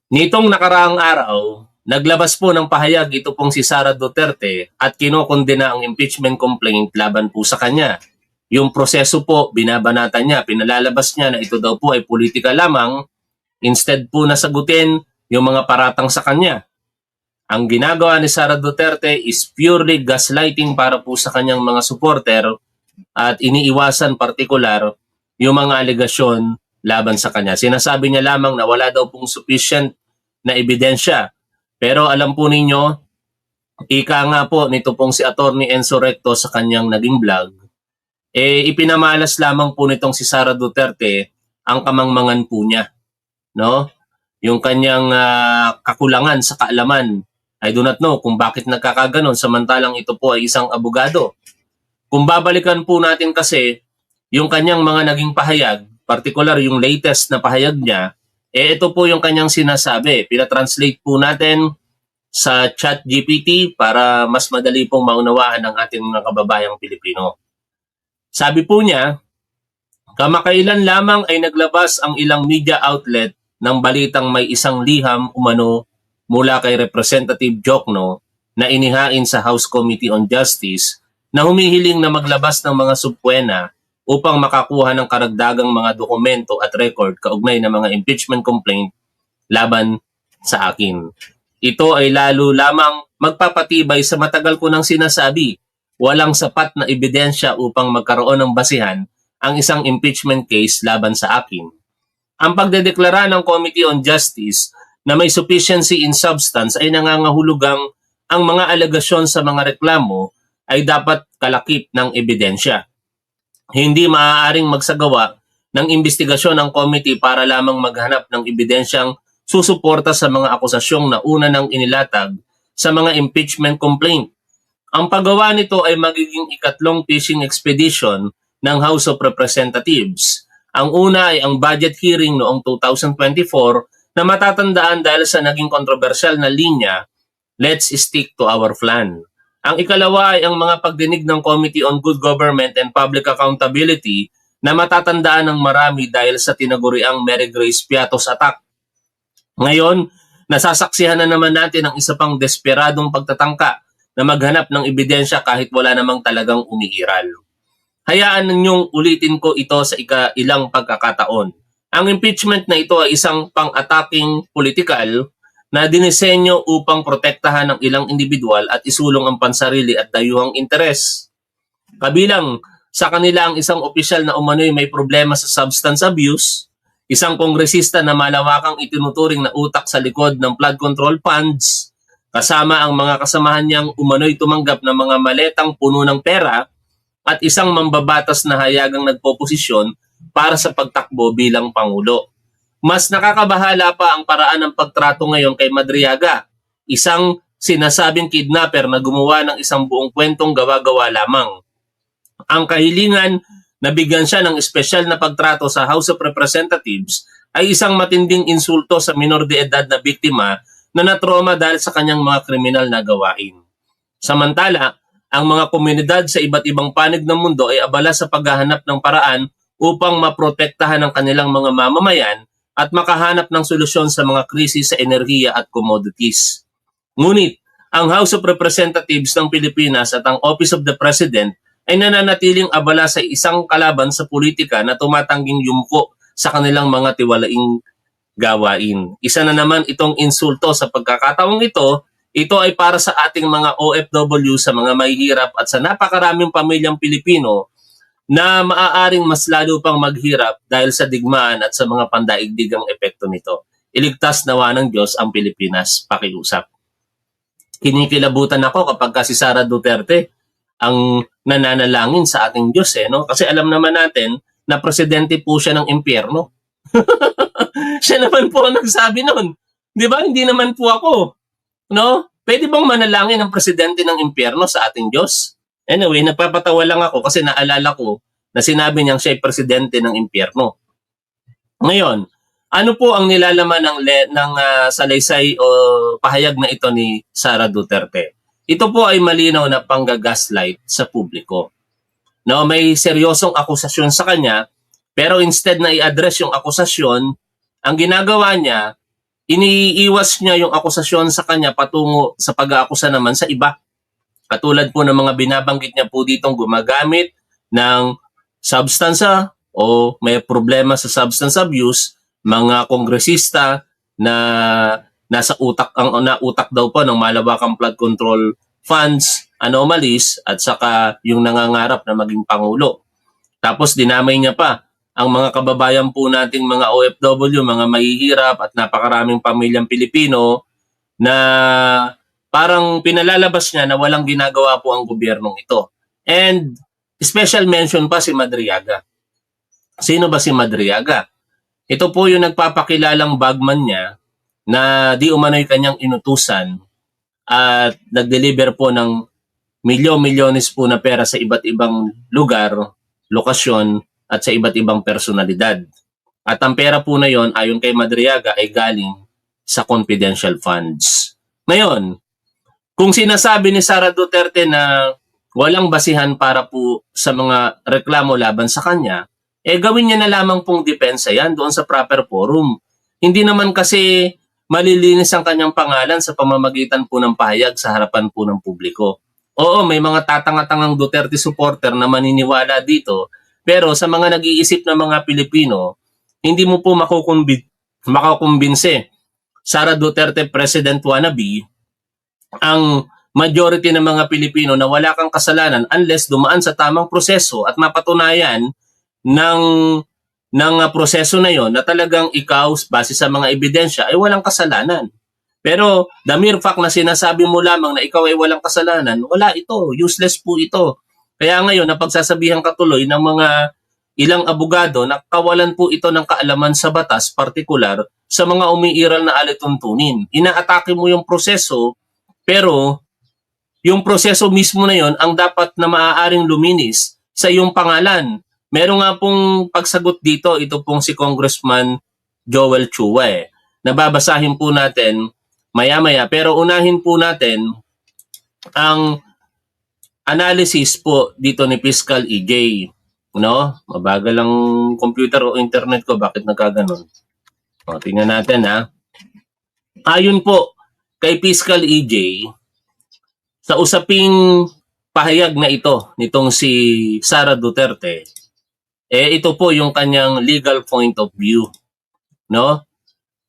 Nitong nakaraang araw, naglabas po ng pahayag ito pong si Sara Duterte at kinokondena ang impeachment complaint laban po sa kanya. Yung proseso po, binabanatan niya, pinalalabas niya na ito daw po ay politika lamang, instead po na sagutin yung mga paratang sa kanya. Ang ginagawa ni Sara Duterte is purely gaslighting para po sa kanyang mga supporter at iniiwasan partikular yung mga alegasyon laban sa kanya. Sinasabi niya lamang na wala daw pong sufficient na ebidensya. Pero alam po ninyo, ika nga po nito pong si Attorney Enzo Recto sa kanyang naging vlog, ipinamalas lamang po nitong si Sara Duterte ang kamangmangan po niya. No? Yung kanyang kakulangan sa kaalaman. I do not know kung bakit nagkakaganon samantalang ito po ay isang abogado. Kung babalikan po natin kasi yung kanyang mga naging pahayag, particular yung latest na pahayag niya, ito po yung kanyang sinasabi. Pinatranslate po natin sa ChatGPT para mas madali pong maunawaan ng ating mga kababayang Pilipino. Sabi po niya, kamakailan lamang ay naglabas ang ilang media outlet ng balitang may isang liham umano mula kay Representative Jokno na inihain sa House Committee on Justice na humihiling na maglabas ng mga subpoena upang makakuha ng karagdagang mga dokumento at record kaugnay ng mga impeachment complaint laban sa akin. Ito ay lalo lamang magpapatibay sa matagal ko nang sinasabi, walang sapat na ebidensya upang magkaroon ng basihan ang isang impeachment case laban sa akin. Ang pagdedeklara ng Committee on Justice na may sufficiency in substance ay nangangahulugang ang mga alegasyon sa mga reklamo ay dapat kalakip ng ebidensya. Hindi maaaring magsagawa ng investigasyon ng committee para lamang maghanap ng ebidensyang susuporta sa mga akusasyong na una nang inilatag sa mga impeachment complaint. Ang paggawa nito ay magiging ikatlong fishing expedition ng House of Representatives. Ang una ay ang budget hearing noong 2024 na matatandaan dahil sa naging kontrobersyal na linya, let's stick to our plan. Ang ikalawa ay ang mga pagdinig ng Committee on Good Government and Public Accountability na matatandaan ng marami dahil sa tinaguriang Mary Grace Piatos attack. Ngayon, nasasaksihan na naman natin ang isa pang desperadong pagtatangka na maghanap ng ebidensya kahit wala namang talagang umiiral. Hayaan ninyong ulitin ko ito sa ilang pagkakataon. Ang impeachment na ito ay isang pang-attacking politikal na dinisenyo upang protektahan ng ilang individual at isulong ang pansarili at dayuhang interes. Kabilang sa kanila ang isang opisyal na umano'y may problema sa substance abuse, isang kongresista na malawakang itinuturing na utak sa likod ng flood control funds, kasama ang mga kasamahan niyang umano'y tumanggap ng mga maletang puno ng pera, at isang mambabatas na hayagang nagpoposisyon para sa pagtakbo bilang Pangulo. Mas nakakabahala pa ang paraan ng pagtrato ngayon kay Madriaga, isang sinasabing kidnapper na gumawa ng isang buong kwentong gawa-gawa lamang. Ang kahilingan na bigyan siya ng espesyal na pagtrato sa House of Representatives ay isang matinding insulto sa minor de edad na biktima na natroma dahil sa kanyang mga kriminal na gawain. Samantala, ang mga komunidad sa iba't ibang panig ng mundo ay abala sa paghahanap ng paraan upang maprotektahan ang kanilang mga mamamayan at makahanap ng solusyon sa mga krisis sa enerhiya at commodities. Ngunit, ang House of Representatives ng Pilipinas at ang Office of the President ay nananatiling abala sa isang kalaban sa politika na tumatangging yumko sa kanilang mga tiwalaing gawain. Isa na naman itong insulto sa pagkakataong ito ay para sa ating mga OFW sa mga mahihirap at sa napakaraming pamilyang Pilipino na maaaring mas lalo pang maghirap dahil sa digmaan at sa mga pandaigdigang epekto nito. Iligtas nawa ng Diyos ang Pilipinas. Pakiusap. Kinikilabutan ako kapag si Sara Duterte ang nananalangin sa ating Diyos. No? Kasi alam naman natin na presidente po siya ng impyerno. Siya naman po ang nagsabi nun. Di ba? Hindi naman po ako. No? Pwede bang manalangin ang presidente ng impyerno sa ating Diyos? Anyway, napapatawa lang ako kasi naalala ko na sinabi niyang siya ay presidente ng impyerno. Ngayon, ano po ang nilalaman ng salaysay o pahayag na ito ni Sara Duterte? Ito po ay malinaw na panggagaslight sa publiko. No, may seryosong akusasyon sa kanya, pero instead na i-address yung akusasyon, ang ginagawa niya, iniiwas niya yung akusasyon sa kanya patungo sa pag-aakusa naman sa iba. Katulad po ng mga binabanggit niya po ditong gumagamit ng substansa o may problema sa substance abuse, mga kongresista na nasa utak ang nautak daw po ng malawakang flood control funds anomalies at saka yung nangangarap na maging pangulo. Tapos dinamay niya pa ang mga kababayan po nating mga OFW, mga mahihirap at napakaraming pamilyang Pilipino na parang pinalalabas niya na walang ginagawa po ang gobyernong ito. And special mention pa si Madriaga. Sino ba si Madriaga? Ito po yung nagpapakilalang bagman niya na di umano'y kanyang inutusan at nag-deliver po ng milyon-milyones po na pera sa iba't ibang lugar, lokasyon at sa iba't ibang personalidad. At ang pera po na yon ayon kay Madriaga ay galing sa confidential funds. Ngayon, kung sinasabi ni Sara Duterte na walang basihan para po sa mga reklamo laban sa kanya, gawin niya na lamang pong depensa yan doon sa proper forum. Hindi naman kasi malilinis ang kanyang pangalan sa pamamagitan po ng pahayag sa harapan po ng publiko. Oo, may mga tatanga-tangang Duterte supporter na maniniwala dito, pero sa mga nag-iisip na mga Pilipino, hindi mo po makukumbinse Sara Duterte President wannabe ang majority ng mga Pilipino na wala kang kasalanan unless dumaan sa tamang proseso at mapatunayan ng proseso na yon na talagang ikaw base sa mga ebidensya ay walang kasalanan. Pero the mere fact na sinasabi mo lamang na ikaw ay walang kasalanan, wala ito, useless po ito. Kaya ngayon napagsasabihan katuloy ng mga ilang abogado na kawalan po ito ng kaalaman sa batas, partikular sa mga umiiral na alituntunin. Inaatake mo yung proseso, pero yung proseso mismo na yon ang dapat na maaaring luminis sa iyong pangalan. Meron nga pong pagsagot dito, ito pong si Congressman Joel Chua. Nababasahin po natin maya-maya, pero unahin po natin ang analysis po dito ni Fiscal EJ. No? Mabagal ang computer o internet ko, bakit nagkaganon? O, tingnan natin ha. Ayon po kay Fiscal EJ, sa usaping pahayag na ito nitong si Sara Duterte, ito po yung kanyang legal point of view. No?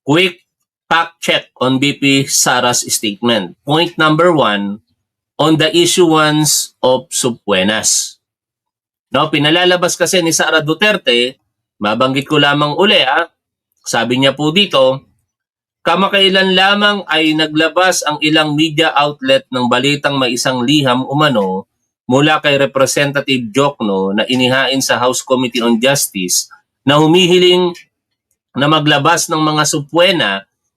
Quick fact check on BP Sara's statement. Point number 1, on the issuance of subpoenas. No, pinalalabas kasi ni Sara Duterte, mabanggit ko lamang uli sabi niya po dito, kamakailan lamang ay naglabas ang ilang media outlet ng balitang may isang liham umano mula kay Representative Jokno na inihain sa House Committee on Justice na humihiling na maglabas ng mga subpoena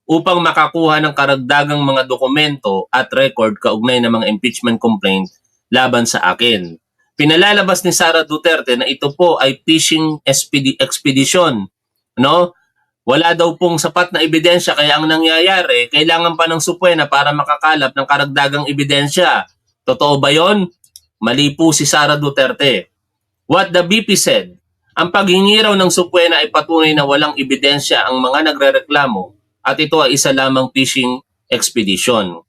upang makakuha ng karagdagang mga dokumento at record kaugnay ng mga impeachment complaint laban sa akin. Pinalalabas ni Sara Duterte na ito po ay fishing expedition. No? Wala daw pong sapat na ebidensya kaya ang nangyayari, kailangan pa ng subpoena para makakalap ng karagdagang ebidensya. Totoo ba yon? Mali po si Sara Duterte. What the BP said, ang paghingi raw ng subpoena ay patunay na walang ebidensya ang mga nagrereklamo at ito ay isa lamang fishing expedition.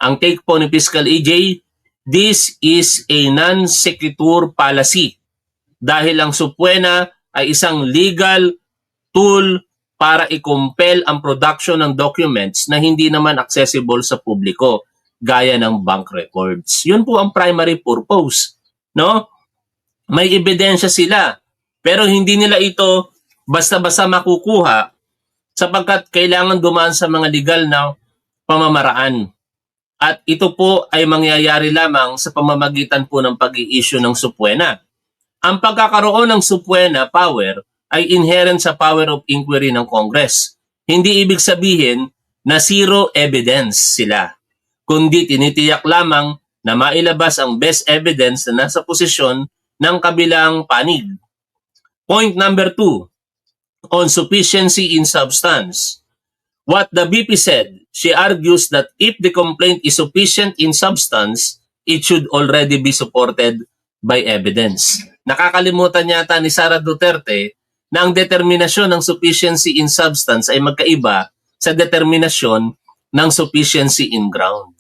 Ang take po ni Fiscal EJ, this is a non-sequitur policy dahil ang subpoena ay isang legal tool para i-compel ang production ng documents na hindi naman accessible sa publiko gaya ng bank records. Yun po ang primary purpose, no? May ebidensya sila pero hindi nila ito basta-basta makukuha sapagkat kailangan dumaan sa mga legal na pamamaraan. At ito po ay mangyayari lamang sa pamamagitan po ng pag-i-issue ng subpoena. Ang pagkakaroon ng subpoena power ay inherent sa power of inquiry ng Congress. Hindi ibig sabihin na zero evidence sila, kundi tinitiyak lamang na mailabas ang best evidence na nasa posisyon ng kabilang panig. Point number 2, on sufficiency in substance. What the BP said, she argues that if the complaint is sufficient in substance, it should already be supported by evidence. Nakakalimutan yata ni Sara Duterte na ang determinasyon ng sufficiency in substance ay magkaiba sa determinasyon ng sufficiency in ground.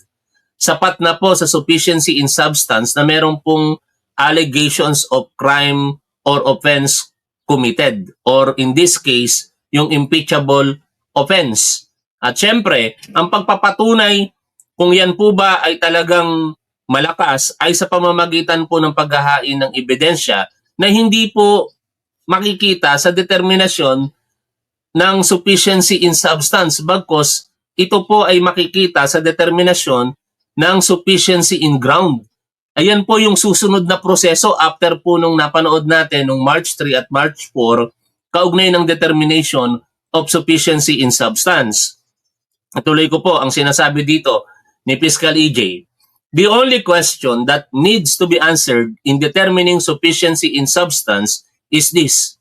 Sapat na po sa sufficiency in substance na meron pong allegations of crime or offense committed, or in this case, yung impeachable offense. At syempre, ang pagpapatunay kung yan po ba ay talagang malakas ay sa pamamagitan po ng paghahain ng ebidensya na hindi po makikita sa determinasyon ng sufficiency in substance, bagkus ito po ay makikita sa determinasyon ng sufficiency in ground. Ayan po yung susunod na proseso after po nung napanood natin nung March 3 at March 4, kaugnay ng determination of sufficiency in substance. Tuloy ko po ang sinasabi dito ni Fiscal EJ. The only question that needs to be answered in determining sufficiency in substance is this.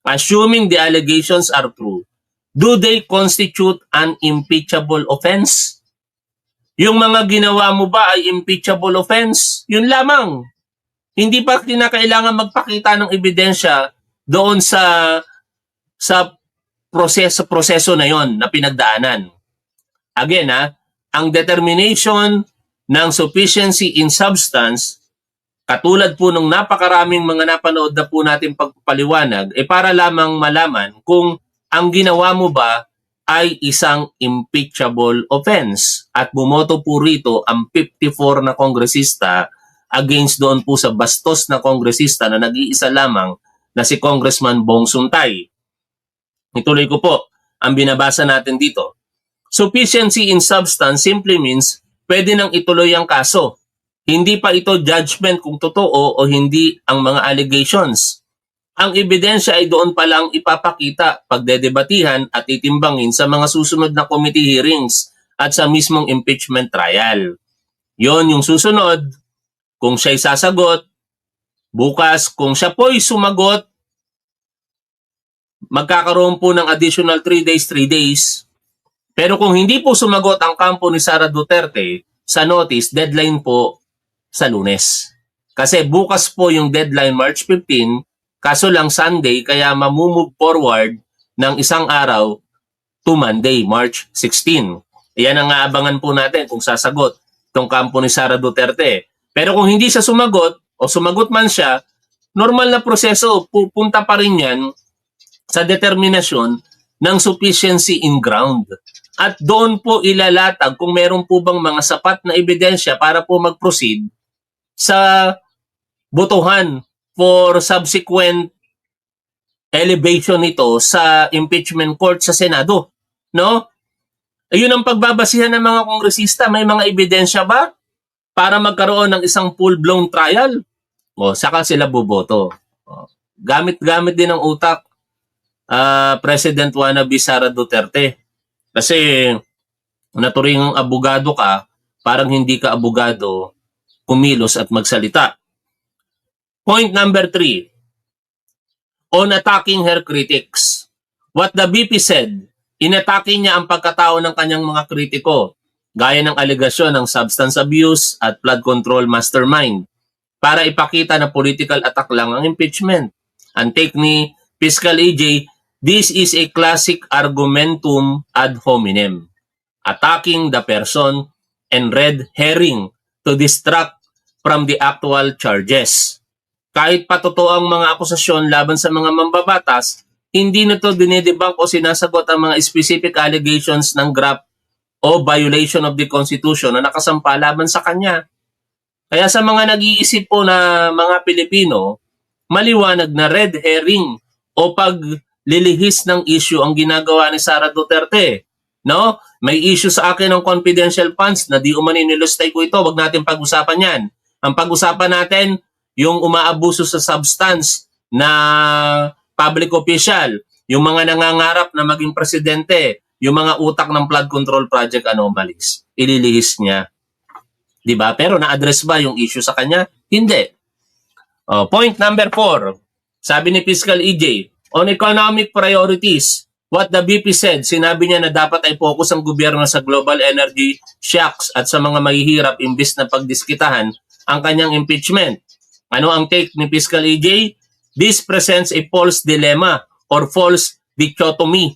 Assuming the allegations are true, do they constitute an impeachable offense? Yung mga ginawa mo ba ay impeachable offense? Yun lamang. Hindi pa kinakailangan magpakita ng ebidensya doon sa proseso na yon na pinagdaanan. Again, ang determination ng sufficiency in substance, katulad po ng napakaraming mga napanood na po natin pagpaliwanag, para lamang malaman kung ang ginawa mo ba ay isang impeachable offense. At bumoto po rito ang 54 na kongresista against doon po sa bastos na kongresista na nag-iisa lamang na si Congressman Bong Suntay. Ituloy ko po ang binabasa natin dito. Sufficiency in substance simply means pwede nang ituloy ang kaso. Hindi pa ito judgment kung totoo o hindi ang mga allegations. Ang ebidensya ay doon pa lang ipapakita, pagdedebatihan at itimbangin sa mga susunod na committee hearings at sa mismong impeachment trial. Yon yung susunod. Kung siya'y sasagot, bukas kung siya po'y sumagot, magkakaroon po ng additional 3 days. Pero kung hindi po sumagot ang kampo ni Sara Duterte sa notice, deadline po sa Lunes. Kasi bukas po yung deadline March 15, kaso lang Sunday, kaya mamumove forward ng isang araw to Monday, March 16. Iyan ang aabangan po natin kung sasagot itong kampo ni Sara Duterte. Pero kung hindi siya sumagot o sumagot man siya, normal na proseso, pupunta pa rin yan sa determinasyon ng sufficiency in ground. At doon po ilalatag kung meron po bang mga sapat na ebidensya para po mag-proceed sa botohan for subsequent elevation nito sa impeachment court sa Senado. No? Ayun ang pagbabasihan ng mga kongresista. May mga ebidensya ba para magkaroon ng isang full-blown trial? O, saka sila boboto. Gamit-gamit din ang utak President wannabe Sara Duterte. Kasi naturing abogado ka, parang hindi ka abogado kumilos at magsalita. Point number 3. On attacking her critics. What the BP said, inatake niya ang pagkatao ng kanyang mga kritiko, gaya ng alegasyon ng substance abuse at flood control mastermind, para ipakita na political attack lang ang impeachment. Ang take ni Fiscal EJ, this is a classic argumentum ad hominem, attacking the person and red herring to distract from the actual charges. Kahit patotoo ang mga akusasyon laban sa mga mambabatas, hindi na ito dinidebunk o sinasagot ang mga specific allegations ng graft o violation of the Constitution na nakasampa laban sa kanya. Kaya sa mga nag-iisip po na mga Pilipino, maliwanag na red herring o paglilihis ng issue ang ginagawa ni Sara Duterte. No? May issue sa akin ng confidential funds na di umani nilustay ko ito. Wag natin pag-usapan yan. Ang pag-usapan natin, yung umaabuso sa substance na public official, yung mga nangangarap na maging presidente, yung mga utak ng flood control project anomalies. Ililihis niya. Diba? Pero na-address ba yung issue sa kanya? Hindi. Point number 4. Sabi ni Fiscal EJ, on economic priorities, what the BP said, sinabi niya na dapat ay focus ang gobyerno sa global energy shocks at sa mga mahihirap imbis na pagdiskitahan ang kanyang impeachment. Ano ang take ni Fiscal EJ? This presents a false dilemma or false dichotomy.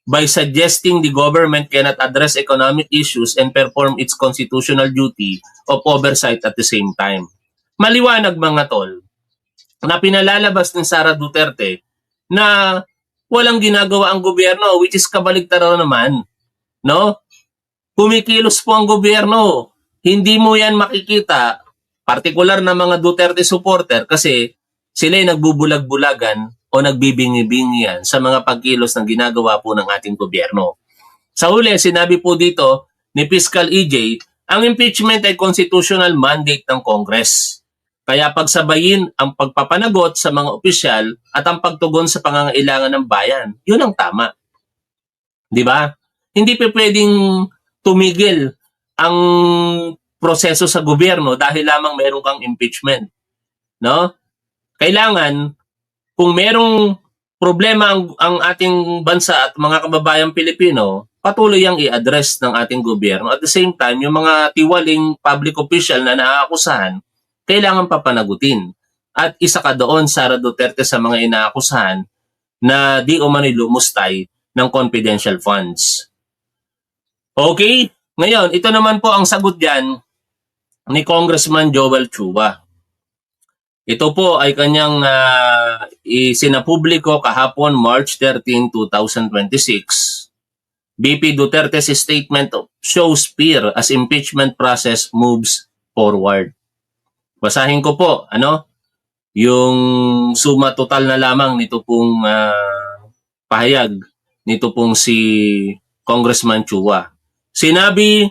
by suggesting the government cannot address economic issues and perform its constitutional duty of oversight at the same time. Maliwanag mga tol, na pinalalabas ng Sara Duterte na walang ginagawa ang gobyerno, which is kabaligtaran naman, no? Kumikilos po ang gobyerno. Hindi mo yan makikita, partikular na mga Duterte supporter, kasi sila'y nagbubulag-bulagan o nagbibingi-bingi sa mga pagkilos ng ginagawa po ng ating gobyerno. Sa huli, sinabi po dito ni Fiscal EJ, ang impeachment ay constitutional mandate ng Congress. Kaya pagsabayin ang pagpapanagot sa mga opisyal at ang pagtugon sa pangangailangan ng bayan, yun ang tama. Di ba? Hindi pa pwedeng tumigil ang proseso sa gobyerno dahil lamang meron kang impeachment. No? Kailangan, kung merong problema ang ating bansa at mga kababayang Pilipino, patuloy ang i-address ng ating gobyerno. At the same time, yung mga tiwaling public official na naaakusahan, kailangan papanagutin. At isa ka doon, Sara Duterte, sa mga inaakusahan na di umano'y lumustay ng confidential funds. Okay? Ngayon, ito naman po ang sagot dyan ni Congressman Joel Chua. Ito po ay kanyang isinapubliko kahapon March 13, 2026. BP Duterte's statement shows fear as impeachment process moves forward. Basahin ko po, yung suma total na lamang nito pong pahayag nito pong si Congressman Chua. Sinabi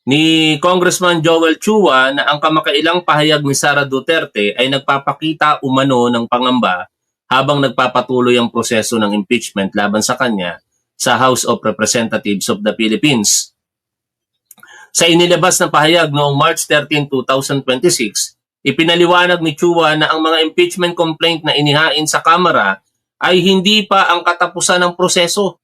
ni Congressman Joel Chua na ang kamakailang pahayag ni Sara Duterte ay nagpapakita umano ng pangamba habang nagpapatuloy ang proseso ng impeachment laban sa kanya sa House of Representatives of the Philippines. Sa inilabas na pahayag noong March 13, 2026, ipinaliwanag ni Chua na ang mga impeachment complaint na inihain sa Kamara ay hindi pa ang katapusan ng proseso,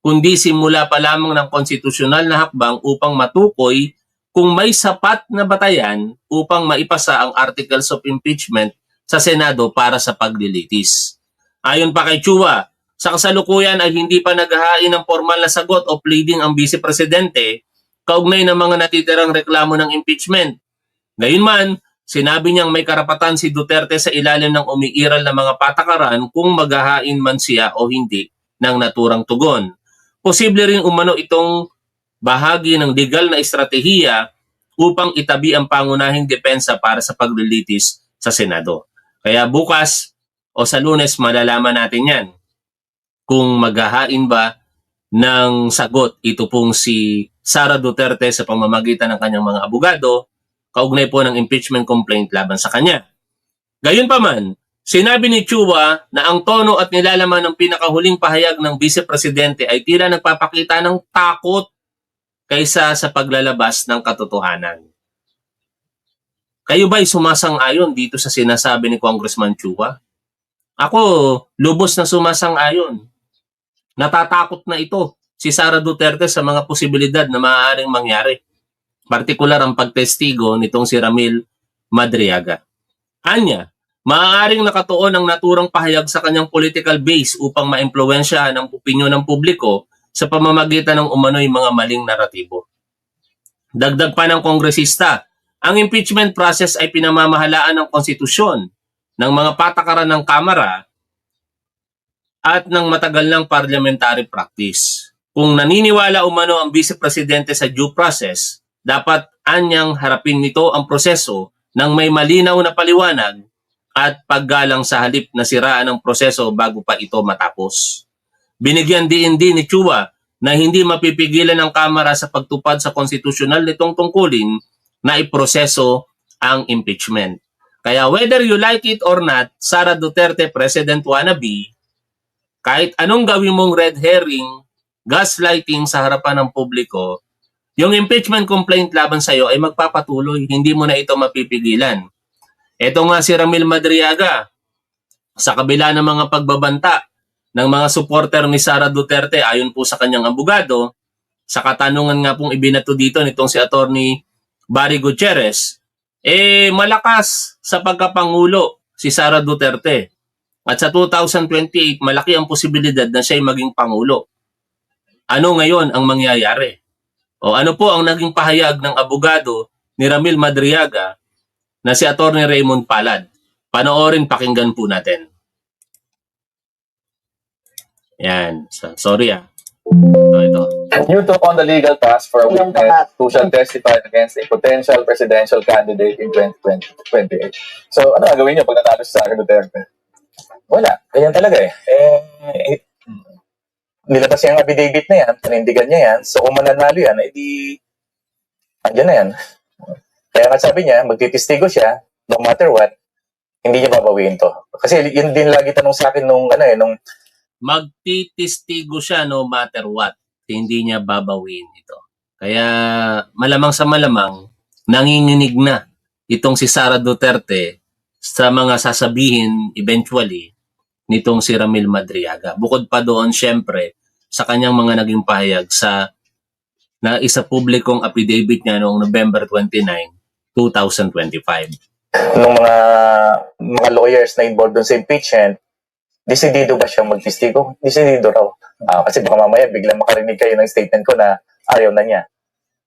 kundi simula pa lamang ng konstitusyonal na hakbang upang matukoy kung may sapat na batayan upang maipasa ang articles of impeachment sa Senado para sa paglilitis. Ayon pa kay Chua, sa kasalukuyan ay hindi pa naghahain ng formal na sagot o pleading ang Vice Presidente kaugnay ng mga natitirang reklamo ng impeachment. Gayunman, sinabi niyang may karapatan si Duterte sa ilalim ng umiiral na mga patakaran kung maghahain man siya o hindi ng naturang tugon. Posible rin umano itong bahagi ng legal na estratehiya upang itabi ang pangunahing depensa para sa paglilitis sa Senado. Kaya bukas o sa Lunes malalaman natin yan kung maghahain ba ng sagot ito pong si Sara Duterte sa pamamagitan ng kanyang mga abogado kaugnay po ng impeachment complaint laban sa kanya. Gayunpaman, sinabi ni Chua na ang tono at nilalaman ng pinakahuling pahayag ng Vice Presidente ay tila nagpapakita ng takot kaysa sa paglalabas ng katotohanan. Kayo ba'y sumasang-ayon dito sa sinasabi ni Congressman Chua? Ako, lubos na sumasang-ayon. Natatakot na ito si Sara Duterte sa mga posibilidad na maaaring mangyari. Partikular ang pagtestigo nitong si Ramil Madriaga. Anya, maaaring nakatuon ang naturang pahayag sa kanyang political base upang maimpluwensyahan ang opinyon ng publiko sa pamamagitan ng umano'y mga maling naratibo. Dagdag pa ng kongresista, ang impeachment process ay pinamamahalaan ng konstitusyon, ng mga patakaran ng Kamara, at ng matagal ng parliamentary practice. Kung naniniwala umano ang Vice Presidente sa due process, dapat anyang harapin nito ang proseso ng may malinaw na paliwanag at paggalang sa halip na siraan ang proseso bago pa ito matapos. Binigyan din ni Chua na hindi mapipigilan ng Kamara sa pagtupad sa konstitusyonal nitong tungkulin na iproseso ang impeachment. Kaya whether you like it or not, Sara Duterte, President wannabe, kahit anong gawin mong red herring, gaslighting sa harapan ng publiko, yung impeachment complaint laban sa iyo ay magpapatuloy, hindi mo na ito mapipigilan. Ito nga si Ramil Madriaga, sa kabila ng mga pagbabanta ng mga supporter ni Sara Duterte ayon po sa kanyang abogado, sa katanungan nga pong ibinato dito nitong si Attorney Barry Gutierrez, malakas sa pagkapangulo si Sara Duterte. At sa 2028, malaki ang posibilidad na siya'y maging pangulo. Ano ngayon ang mangyayari? O ano po ang naging pahayag ng abogado ni Ramil Madriaga na si Atty. Raymond Palad? Panoorin, pakinggan po natin. Yan. Sorry Ito. You took on the legal task for a witness who shall testify against a potential presidential candidate in 2028. So, ano gagawin niyo pag natalo si Sara Duterte? Wala. Ganyan talaga nilabas niya ang affidavit na yan, panindigan niya yan. So, kung mananalo yan, edi, andyan na yan. Kaya nga sabi niya, magtitistigo siya, no matter what, hindi niya babawiin to. Kasi yun din lagi tanong sa akin nung magtitistigo siya no matter what. Hindi niya babawiin ito. Kaya malamang sa malamang, nanginginig na itong si Sara Duterte sa mga sasabihin eventually nitong si Ramil Madriaga. Bukod pa doon, syempre, sa kanyang mga naging pahayag sa na isa publikong affidavit niya noong November 29, 2025. Nung mga lawyers na involved dun sa impeachment, desidido ba siyang magtistigo? Desidido raw. Kasi baka mamaya biglang makarinig kayo ng statement ko na ayaw na niya.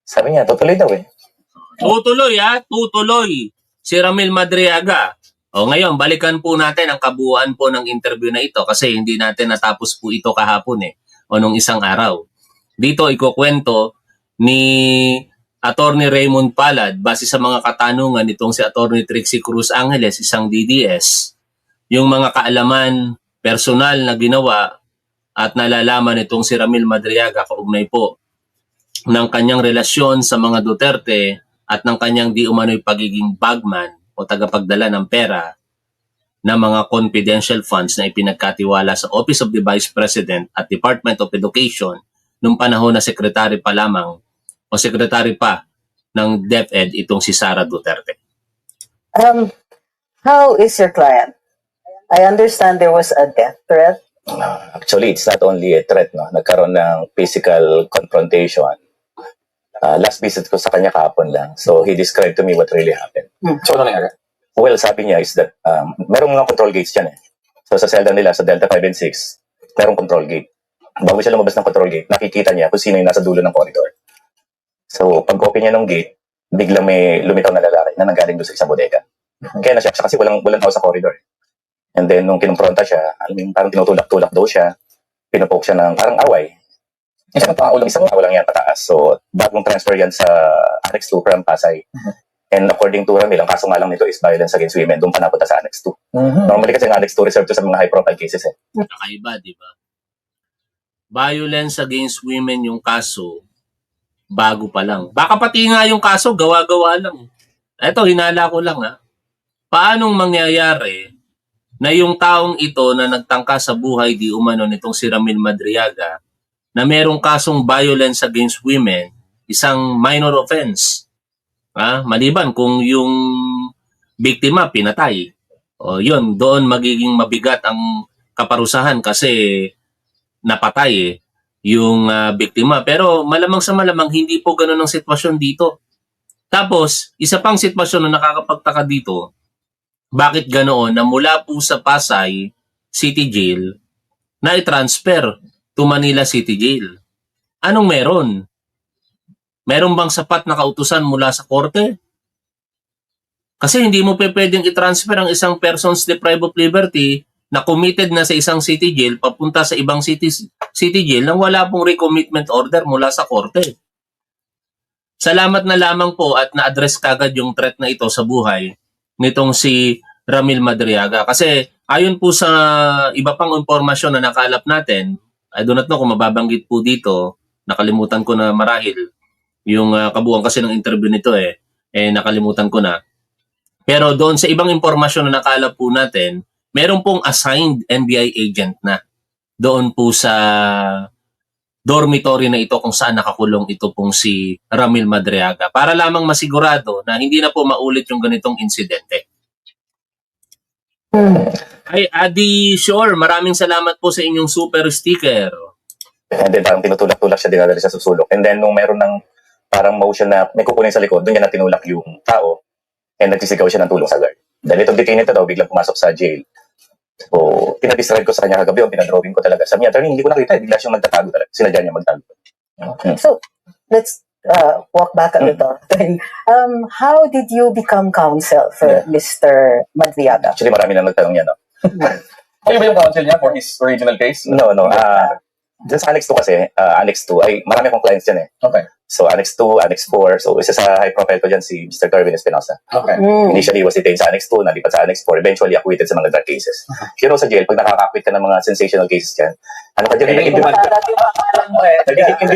Sabi niya, tutuloy daw Tutuloy. Si Ramil Madriaga. Ngayon, balikan po natin ang kabuuan po ng interview na ito kasi hindi natin natapos po ito kahapon o nung isang araw. Dito ikukwento ni Atty. Raymond Palad base sa mga katanungan nitong si Atty. Trixie Cruz Angeles, isang DDS, yung mga kaalaman personal na ginawa at nalalaman nitong si Ramil Madriaga kaugnay po ng kanyang relasyon sa mga Duterte at ng kanyang di umano'y pagiging bagman o tagapagdala ng pera ng mga confidential funds na ipinagkatiwala sa Office of the Vice President at Department of Education nung panahon na sekretary pa lamang o sekretary pa ng DepEd itong si Sara Duterte. How is your client? I understand there was a death threat. Actually, it's not only a threat. Nagkaroon ng physical confrontation. Last visit ko sa kanya kahapon lang. So, he described to me what really happened. So, ano nangyari? Well, sabi niya is that merong mga control gates dyan So, sa selda nila, sa Delta 5 and 6, merong control gate. Bago siya lumabas ng control gate, nakikita niya kung sino yung nasa dulo ng corridor. So, pag-open niya ng gate, biglang may lumitaw na lalaki na nanggaling doon sa isang bodega. Kaya na-shock siya kasi walang tao sa corridor. And then, nung kinumpronta siya, parang tinutulak-tulak daw siya, pinupoke siya ng parang away. Isang pang lang yan pataas. So, bagong transfer yan sa Annex 2 from Pasay. And according to Ramil, ang kaso nga lang nito is violence against women. Doon pa napunta sa Annex 2. Normally kasi ang Annex 2 reserved to sa mga high-profile cases Kakaiba, di ba? Violence against women yung kaso, bago pa lang. Baka pati nga yung kaso, gawa-gawa lang. Eto, hinala ko lang Paanong mangyayari na yung taong ito na nagtangka sa buhay di umano nitong si Ramil Madriaga na merong kasong violence against women, isang minor offense. Maliban kung yung biktima pinatay. Yun, doon magiging mabigat ang kaparusahan kasi napatay yung biktima. Pero malamang sa malamang, hindi po ganun ang sitwasyon dito. Tapos, isa pang sitwasyon na nakakapagtaka dito, bakit ganoon na mula po sa Pasay City Jail na i-transfer to Manila City Jail? Anong meron? Meron bang sapat na kautusan mula sa korte? Kasi hindi mo pwedeng i-transfer ang isang persons deprived of liberty na committed na sa isang city jail papunta sa ibang city jail nang wala pong recommitment order mula sa korte. Salamat na lamang po at na-address kagad yung threat na ito sa buhay nitong si Ramil Madriaga. Kasi ayon po sa iba pang impormasyon na nakalap natin, I do not know kung mababanggit po dito, nakalimutan ko na marahil, yung kabuuan kasi ng interview nito nakalimutan ko na. Pero doon sa ibang impormasyon na nakalap po natin, meron pong assigned NBI agent na doon po sa dormitory na ito kung saan nakakulong ito pong si Ramil Madriaga para lamang masigurado na hindi na po maulit yung ganitong insidente. Ay, Adi Sure, maraming salamat po sa inyong super sticker. And then parang tinutulak-tulak siya, dinadali sa susulok. And then nung meron ng parang motion na may kukunin sa likod, doon niya na tinulak yung tao and nagsisigaw siya ng tulong sa guard. Dahil itong detainee daw biglang pumasok sa jail. So, pinadescribe ko sa kanya kagabi, pinadrawing ko talaga. Sabi niya, attorney, hindi ko nakita, bigla siyang magtatago talaga. Sinadya niya magtago. So, let's walk back a little. How did you become counsel for Mr. Madriaga? Actually, marami na nagtanong niya, no? Kayo ba yung counsel niya for his original case? No. Dun sa Annex 2 kasi, Annex 2, ay marami akong clients dyan eh. Okay. So, Annex 2, Annex 4. So, isa sa high profile ko dyan si Mr. Kerwin Espinosa. Okay. Initially, was detained sa Annex 2, nalipat sa Annex 4, eventually acquitted sa mga drug cases. You know, sa jail, pag nakaka-acquit ka ng mga sensational cases dyan, ano ka dyan, Hindi hindi man-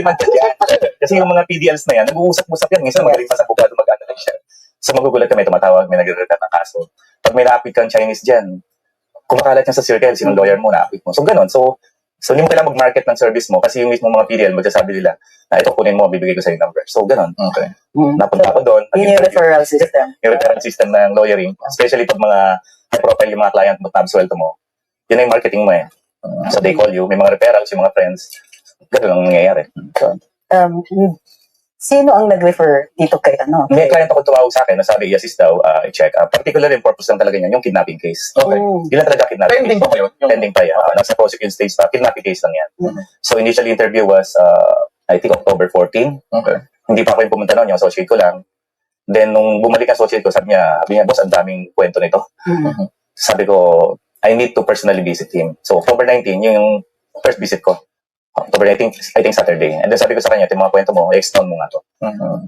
man ka dyan. Kasi yung mga PDLs na yan, nag-uusap-usap yan. Minsan magaling pa sa abogado mag-analyze siya. So, magugulat kami, tumatawag, may nagre-rekat ng kaso. Pag may na-acquit kang Chinese dyan, kumakalat niya sa circle, sinong lawyer mo, na-acquit mo. So, ganun. So, hindi mo kailangan mag-market ng service mo kasi yung mismo mga PDL, magsasabi nila, na ito kunin mo, bibigay ko sa yung number. So, ganun. Okay. Napunta ako doon. Yun yung referral system. Yung referral system ng lawyering, especially pag mga high-profile yung mga client mo, tabswelto mo, yun na yung marketing mo eh. So, they call you, may mga referrals, yung mga friends. Ganun ang nangyayari. So, Sino ang nag-refer dito kay ano? may client ako tumawag sa akin, nasabi, i-assist daw, i-check. Particularly, yung purpose lang talaga niya, yung kidnapping case. Okay. Yun lang talaga kidnapping Pending case. pa ba yun? Pending pa yan. Nasa prosecution stage pa. Kidnapping case lang yan. So, initially interview was, I think, October 14. Okay. Hindi pa ako yung pumunta noon, yung associate ko lang. Then, nung bumalik ang associate ko, sabi niya, boss, ang daming kwento nito. Sabi ko, I need to personally visit him. So, October 19, yun yung first visit ko. October 19, I think Saturday. And then sabi ko sa kanya, ito yung mga kwento mo, extend mo nga to.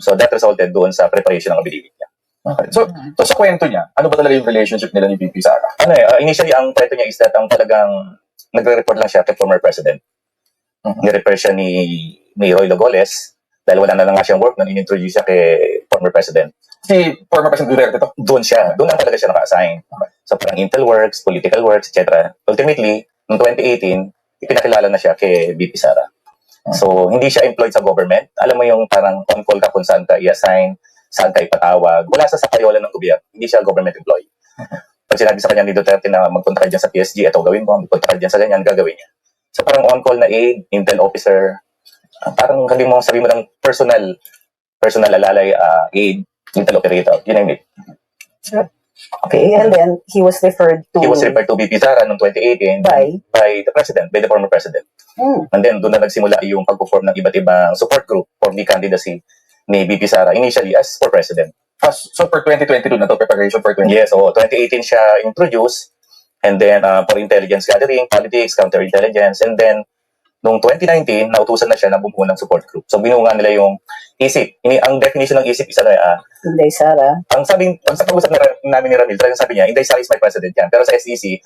So, that resulted doon sa preparation ng affidavit niya. Okay. So sa kwento niya, ano ba talaga yung relationship nila ni VP Sara? Initially, ang kwento niya is that ang talagang nagre-report lang siya kay former president. Ni-refer siya ni Roy Logoles dahil wala na nga siyang work nung in-introduce siya kay former president. Si former President Duterte to? Doon lang talaga siya naka-assign. So parang Intel works, political works, etc. Ultimately, noong 2018, ipinakilala na siya kay VP Sara. So, hindi siya employed sa government. Alam mo yung parang on-call ka kung saan ka i-assign, saan ka ipatawag. Wala sa payola ng gobyerno. Hindi siya government employee. Pag sinabi sa kanya ni Duterte na magpunta ka dyan sa PSG, ito gawin mo, magpunta ka dyan sa ganyan, gagawin niya. So, parang on-call na aide, Intel officer, parang sabi mo ng personal alalay aide, Intel operator. Yun ang it. Okay, and then he was referred to... He was referred to VP Sara noong 2018 by the president, by the former president. And then doon na nagsimula yung pag-perform ng iba't ibang support group for the candidacy ni VP Sara initially as for president. So for 2022 na to, preparation for 2022? Yes, 2018 siya introduced, and then for intelligence gathering, politics, counterintelligence, and then noong 2019, nautusan na siya na bumuo ng support group. So binuo nga nila yung ISIP. Ang definition ng ISIP is Inday Sara. ang sa pag-usap namin ni Ramil, talagang sabi niya, Inday Sara is my president yan. Pero sa SEC,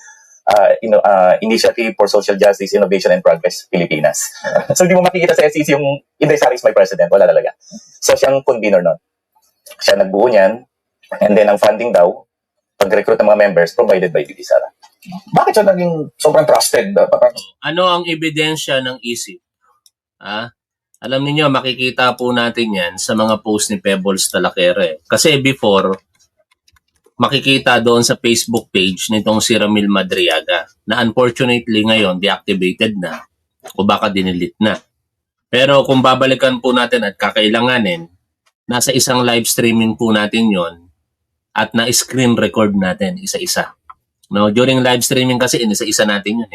Initiative for Social Justice, Innovation and Progress, Pilipinas. So hindi mo makikita sa SEC yung Inday Sara is my president. Wala talaga. So siya ang convener nun. Siya nagbuo niyan. And then ang funding daw, pag-recruit ng mga members, provided by VP Sara. Bakit siya naging sobrang trusted? Ano ang ebidensya ng isip? Alam niyo, makikita po natin yan sa mga post ni Pebbles Talakere. Kasi before, makikita doon sa Facebook page nitong si Ramil Madriaga na unfortunately ngayon deactivated na o baka dinilit na. Pero kung babalikan po natin at kakailanganin, nasa isang live streaming po natin yon at na-screen record natin isa-isa. No, during live streaming kasi inisa-isa natin yun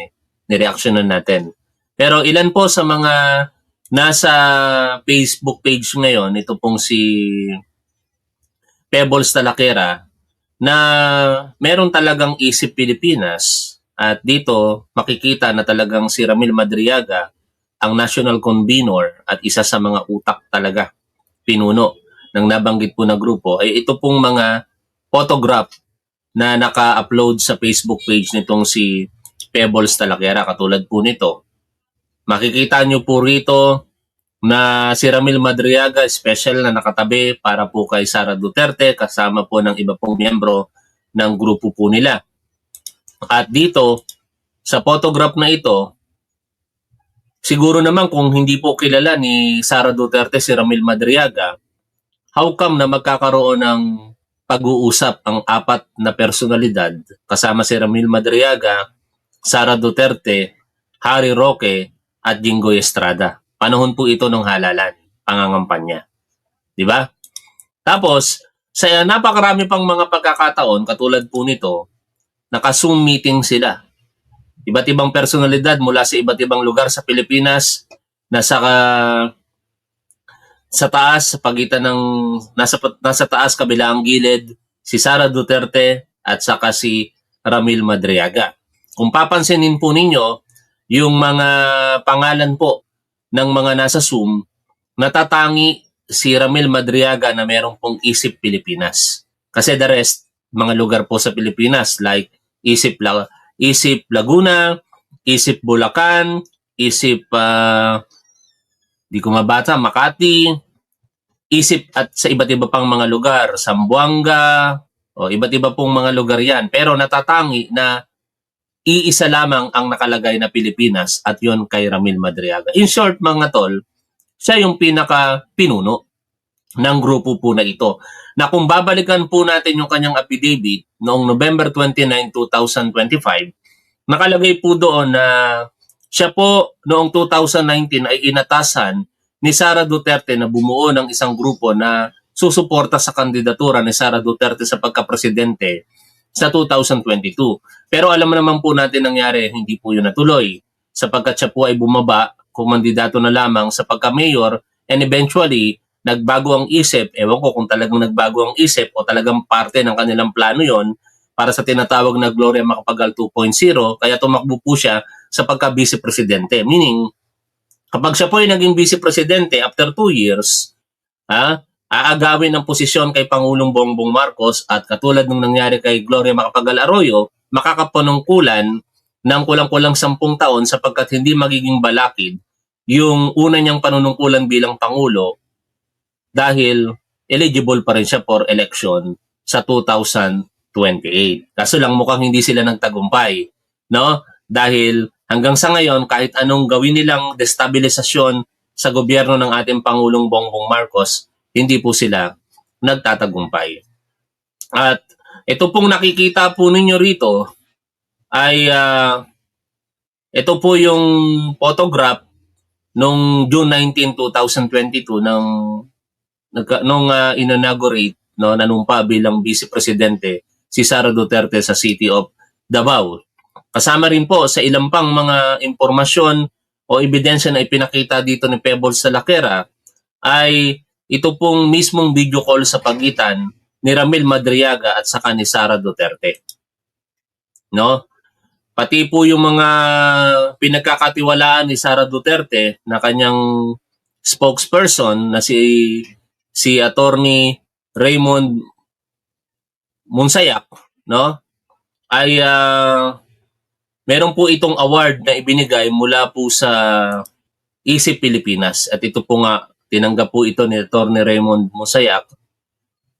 ni-reactionan natin. Pero ilan po sa mga nasa Facebook page ngayon, ito pong si Pebbles Talakera na meron talagang isip Pilipinas at dito makikita na talagang si Ramil Madriaga ang national convener at isa sa mga utak talaga pinuno ng nabanggit po na grupo ay ito pong mga photograph na naka-upload sa Facebook page nitong si Pebbles Talakera. Katulad po nito, makikita nyo po rito na si Ramil Madriaga special na nakatabi para po kay Sara Duterte kasama po ng iba pong miyembro ng grupo po nila. At dito, sa photograph na ito, siguro naman kung hindi po kilala ni Sara Duterte si Ramil Madriaga, how come na magkakaroon ng pag-uusap ang apat na personalidad kasama si Ramil Madriaga, Sara Duterte, Harry Roque at Jinggoy Estrada. Panahon po ito ng halalan, pangangampanya. Di ba? Tapos, sa napakarami pang mga pagkakataon, katulad po nito, naka-Zoom meeting sila iba't ibang personalidad mula sa iba't ibang lugar sa Pilipinas, sa taas, sa pagitan ng nasa taas kabilang gilid, si Sara Duterte at saka si Ramil Madriaga. Kung papansinin po ninyo, yung mga pangalan po ng mga nasa Zoom, natatangi si Ramil Madriaga na merong pong Isip Pilipinas. Kasi the rest, mga lugar po sa Pilipinas like Isip Laguna, Isip Bulacan, Isip di ko mabata, Makati, Isip at sa iba't iba pang mga lugar, Zamboanga, o iba't iba pong mga lugar yan. Pero natatangi na iisa lamang ang nakalagay na Pilipinas at yon kay Ramil Madriaga. In short mga tol, siya yung pinaka-pinuno ng grupo po na ito. Na kung babalikan po natin yung kanyang affidavit noong November 29, 2025, nakalagay po doon na siya po noong 2019 ay inatasan ni Sara Duterte na bumuo ng isang grupo na susuporta sa kandidatura ni Sara Duterte sa pagkapresidente sa 2022. Pero alam naman po natin nangyari, hindi po yun natuloy sapagkat siya po ay bumaba, kumandidato na lamang sa pagka-mayor and eventually nagbago ang isip. Ewan ko kung talagang nagbago ang isip o talagang parte ng kanilang plano yon para sa tinatawag na Gloria Macapagal 2.0, kaya tumakbo po siya sa pagka-vice presidente. Meaning, kapag siya po ay naging vice presidente after 2 years, aagawin ang posisyon kay Pangulong Bongbong Marcos at katulad ng nangyari kay Gloria Macapagal Arroyo, makakapanungkulan ng kulang-kulang 10 taon sapagkat hindi magiging balakid yung una niyang panunungkulan bilang Pangulo dahil eligible pa rin siya for election sa 2028. Kaso lang mukhang hindi sila nagtagumpay, no? Dahil hanggang sa ngayon, kahit anong gawin nilang destabilisasyon sa gobyerno ng ating Pangulong Bongbong Marcos, hindi po sila nagtatagumpay. At ito pong nakikita po ninyo rito ay ito po yung photograph nung June 19, 2022 nung inaugurate, no, nanumpa bilang Vice Presidente si Sara Duterte sa City of Davao. Kasama rin po sa ilang pang mga impormasyon o ebidensya na ipinakita dito ni Pebbles Salakera ay ito pong mismong video call sa pagitan ni Ramil Madriaga at saka ni Sara Duterte. No? Pati po yung mga pinagkakatiwalaan ni Sara Duterte na kanyang spokesperson na si Attorney Raymond Monsayak, no? Ay meron po itong award na ibinigay mula po sa Isip Pilipinas at ito po nga tinanggap po ito ni Attorney Raymond Monsayak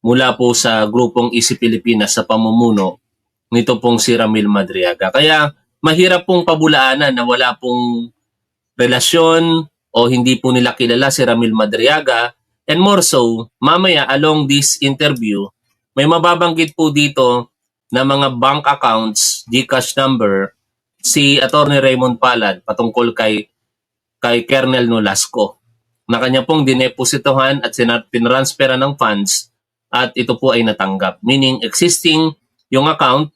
mula po sa grupong Isip Pilipinas sa pamumuno nito pong si Ramil Madriaga. Kaya mahirap pong pabulaanan na wala pong relasyon o hindi po nila kilala si Ramil Madriaga. And more so, mamaya along this interview, may mababanggit po dito na mga bank accounts, GCash number, si Attorney Raymond Palad patungkol kay Colonel Nolasco na kanya pong dinepositohan at tinransferan ng funds at ito po ay natanggap. Meaning existing yung account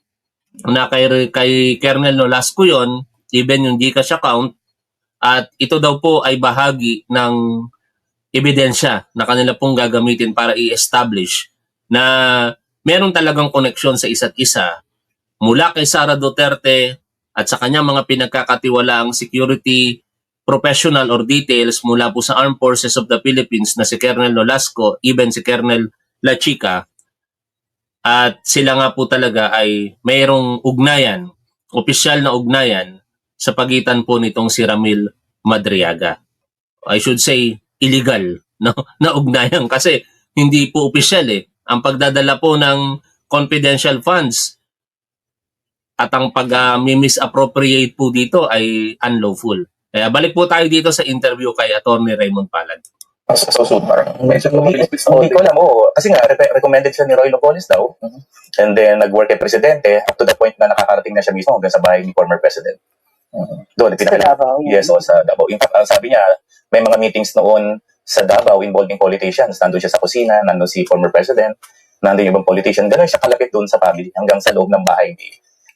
na kay Colonel Nolasco yon, even yung GCash account, at ito daw po ay bahagi ng ebidensya na kanila pong gagamitin para i-establish na meron talagang koneksyon sa isa't isa mula kay Sara Duterte at sa kanyang mga pinagkakatiwalaang security professional or details mula po sa Armed Forces of the Philippines na si Colonel Nolasco, even si Colonel La Chica. At sila nga po talaga ay mayroong ugnayan, opisyal na ugnayan sa pagitan po nitong si Ramil Madriaga. I should say illegal, no? Na ugnayan kasi hindi po opisyal eh. Ang pagdadala po ng confidential funds at ang pag-misappropriate po dito ay unlawful. Kaya balik po tayo dito sa interview kay Attorney Raymond Palad. So soon, parang medyo Hindi ko alam, oo. Kasi nga, recommended siya ni Roy Locones daw. And then, nag-work kay Presidente up to the point na nakakarating na siya mismo hanggang sa bahay ni former President. Doon, Sa Davao, Yes, sa Davao. In fact, sabi niya, may mga meetings noon sa Davao involving politicians. Nandun siya sa kusina, nandun si former President, nandun yung ibang politician. Ganun siya kalapit doon sa family hanggang sa loob ng bahay ni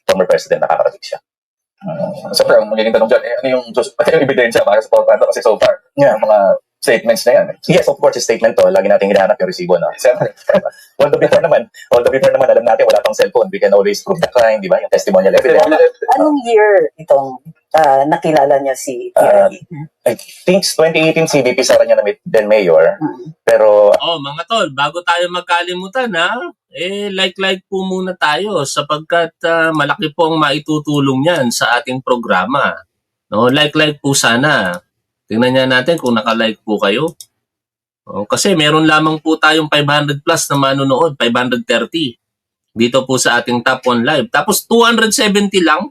former President nakakarating siya. Siyempre, ang magiging tanong dyan, ano yung ebidensya para sa pagpapanta? Kasi so far, yung mga statements na yan. Yes, of course, yung statement to, lagi natin hinahanap yung resibo, no? Siyempre. Although before naman, alam natin, wala pang cellphone. We can always prove the crime, di ba? Yung testimonial evidence. Anong year itong nakilala niya si PRD? I think 2018 si VP Sara niya na then mayor. Pero Oh, mga tol, bago tayo magkalimutan ha, like po muna tayo sapagkat malaki po ang maitutulong niyan sa ating programa. No, like po sana. Tingnan niya natin kung naka-like po kayo. Oh, kasi meron lamang po tayong 500 plus na manonood, 530 dito po sa ating Top 1 Live. Tapos 270 lang.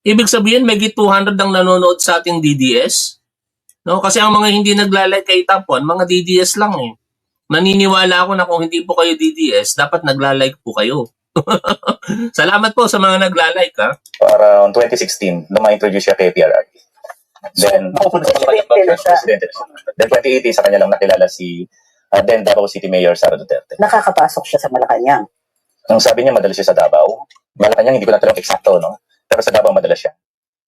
Ibig sabihin, may 200 ang nanonood sa ating DDS. No, kasi ang mga hindi nagla-like kay Top 1, mga DDS lang eh. Naniniwala ako na kung hindi po kayo DDS, dapat nagla-like po kayo. Salamat po sa mga nagla-like ha. around 2016, nung ma-introduce siya kay PRRD. Then, Presidente na siya. then 2018, sa kanya lang nakilala si then Davao City Mayor Sara Duterte. Nakakapasok siya sa Malacanang. Ang sabi niya, madalas siya sa Davao. Malacanang, hindi ko na talagang eksakto, no? Pero sa Davao, madalas siya.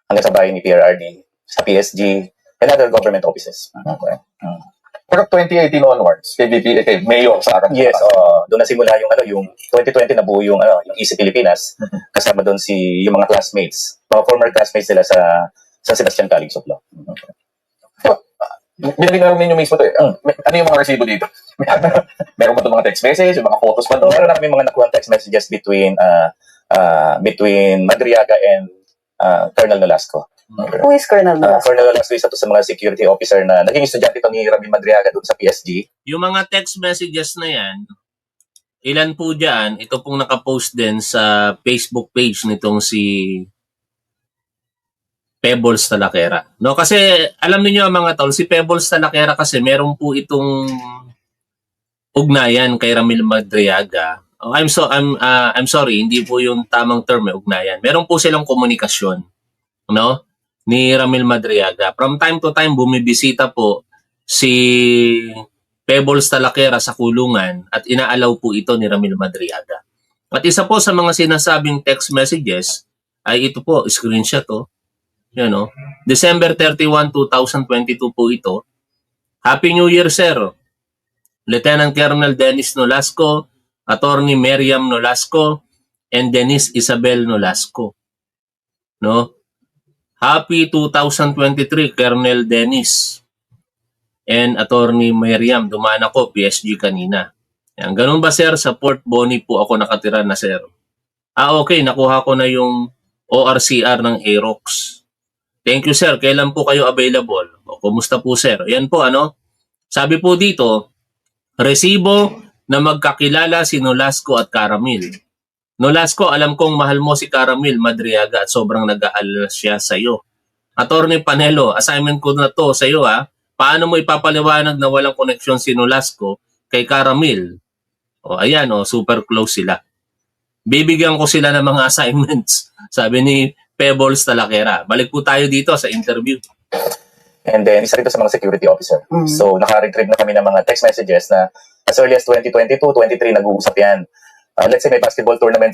Hanggang sa bahay ni PRRD, sa PSG, and other government offices. Okay. Pero 2018 onwards, kay Mayor Sara. Yes, doon nasimula yung 2020 na buo yung Easy Pilipinas. Kasama doon yung mga classmates, mga former classmates nila sa San Sebastian College of Law. Binigyan ninyo mismo ito eh. Ano yung mga resibo dito? Meron ba ito mga text message, yung mga photos pa doon? Meron na kami mga nakuha text messages between Madriaga and Colonel Nolasco. Who is Colonel Nolasco? Colonel Nolasco isa to sa mga security officer na naging estudyante ito ni Ramil Madriaga doon sa PSG. Yung mga text messages na yan, ilan po dyan, ito pong nakapost din sa Facebook page nitong si Pebbles Talakera. No, kasi alam niyo mga tol, si Pebbles Talakera kasi meron po itong ugnayan kay Ramil Madriaga. Oh, I'm sorry, hindi po yung tamang term ugnayan. Meron po silang komunikasyon, no? Ni Ramil Madriaga. From time to time bumibisita po si Pebbles Talakera sa kulungan at inaalaw po ito ni Ramil Madriaga. At isa po sa mga sinasabing text messages ay ito po, screenshot to. Yan o. December 31, 2022 po ito. Happy New Year, sir. Lieutenant Colonel Dennis Nolasco, Attorney Miriam Nolasco, and Denise Isabel Nolasco. No? Happy 2023, Colonel Dennis and Attorney Miriam. Dumaan ako, PSG kanina. Yan. Ganun ba, sir? Sa Port Boni po ako nakatira na, sir. Okay. Nakuha ko na yung ORCR ng Aerox. Thank you, sir. Kailan po kayo available? O, kumusta po, sir? Yan po, ano? Sabi po dito, resibo na magkakilala si Nolasco at Caramil. Nolasco, alam kong mahal mo si Caramil Madriaga at sobrang nag-aalala siya sa iyo. Attorney Panelo, assignment ko na to sa iyo ha. Paano mo ipapaliwanag na walang koneksyon si Nolasco kay Caramil? O ayan, super close sila. Bibigyan ko sila ng mga assignments, sabi ni Pebbles Talakera. Balik po tayo dito sa interview. And then, isa rito sa mga security officer. So, naka-retrieve na kami ng mga text messages na as early as 2022, 23, nag-uusap yan. Let's say may basketball tournament